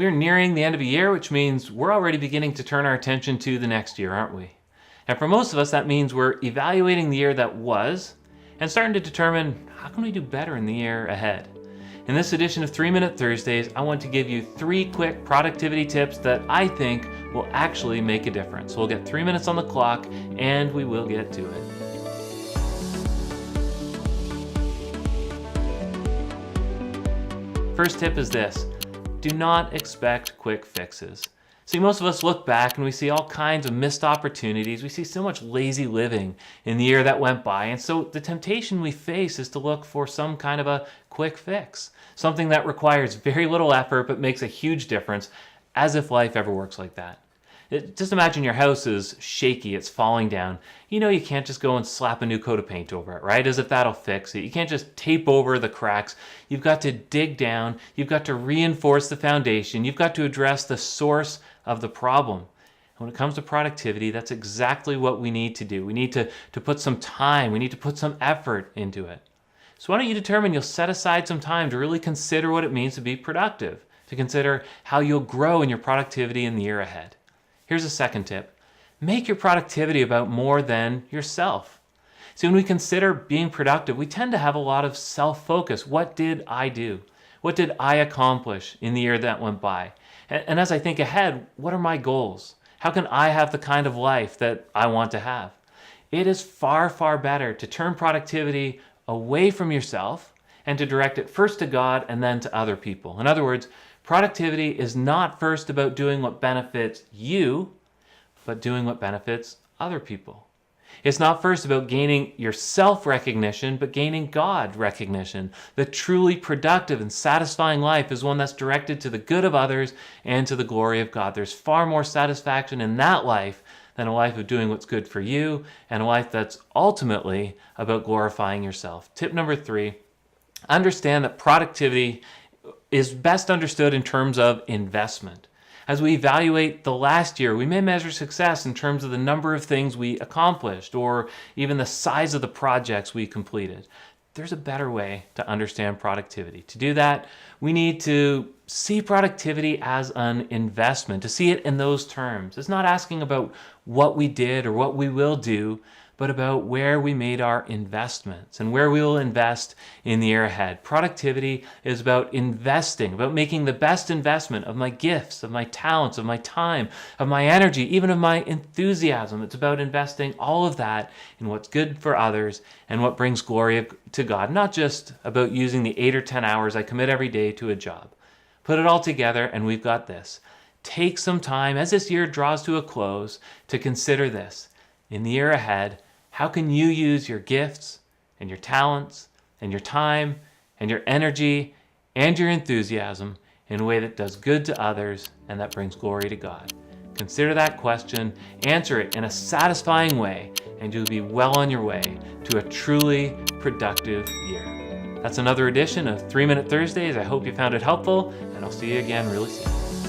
We're nearing the end of a year, which means we're already beginning to turn our attention to the next year, aren't we? And for most of us, that means we're evaluating the year that was and starting to determine how can we do better in the year ahead. In this edition of 3-Minute Thursdays, I want to give you 3 quick productivity tips that I think will actually make a difference. We'll get 3 minutes on the clock and we will get to it. First tip is this: do not expect quick fixes. See, most of us look back and we see all kinds of missed opportunities. We see so much lazy living in the year that went by. And so the temptation we face is to look for some kind of a quick fix, something that requires very little effort but makes a huge difference, as if life ever works like that. Just imagine your house is shaky, it's falling down. You know you can't just go and slap a new coat of paint over it, right? As if that'll fix it. You can't just tape over the cracks. You've got to dig down, you've got to reinforce the foundation, you've got to address the source of the problem. And when it comes to productivity, that's exactly what we need to do. We need to put some time, we need to put some effort into it. So why don't you determine you'll set aside some time to really consider what it means to be productive, to consider how you'll grow in your productivity in the year ahead. Here's a second tip. Make your productivity about more than yourself. See, when we consider being productive, we tend to have a lot of self-focus. What did I do? What did I accomplish in the year that went by? And as I think ahead, what are my goals? How can I have the kind of life that I want to have? It is far, far better to turn productivity away from yourself and to direct it first to God and then to other people. In other words, productivity is not first about doing what benefits you, but doing what benefits other people. It's not first about gaining your self-recognition, but gaining God recognition. The truly productive and satisfying life is one that's directed to the good of others and to the glory of God. There's far more satisfaction in that life than a life of doing what's good for you, and a life that's ultimately about glorifying yourself. Tip number 3, understand that productivity is best understood in terms of investment. As we evaluate the last year, we may measure success in terms of the number of things we accomplished or even the size of the projects we completed. There's a better way to understand productivity. To do that, we need to see productivity as an investment, to see it in those terms. It's not asking about what we did or what we will do, but about where we made our investments and where we will invest in the year ahead. Productivity is about investing, about making the best investment of my gifts, of my talents, of my time, of my energy, even of my enthusiasm. It's about investing all of that in what's good for others and what brings glory to God, not just about using the 8 or 10 hours I commit every day to a job. Put it all together and we've got this. Take some time as this year draws to a close to consider this. In the year ahead, how can you use your gifts and your talents and your time and your energy and your enthusiasm in a way that does good to others and that brings glory to God? Consider that question, answer it in a satisfying way, and you'll be well on your way to a truly productive year. That's another edition of 3-Minute Thursdays. I hope you found it helpful, and I'll see you again really soon.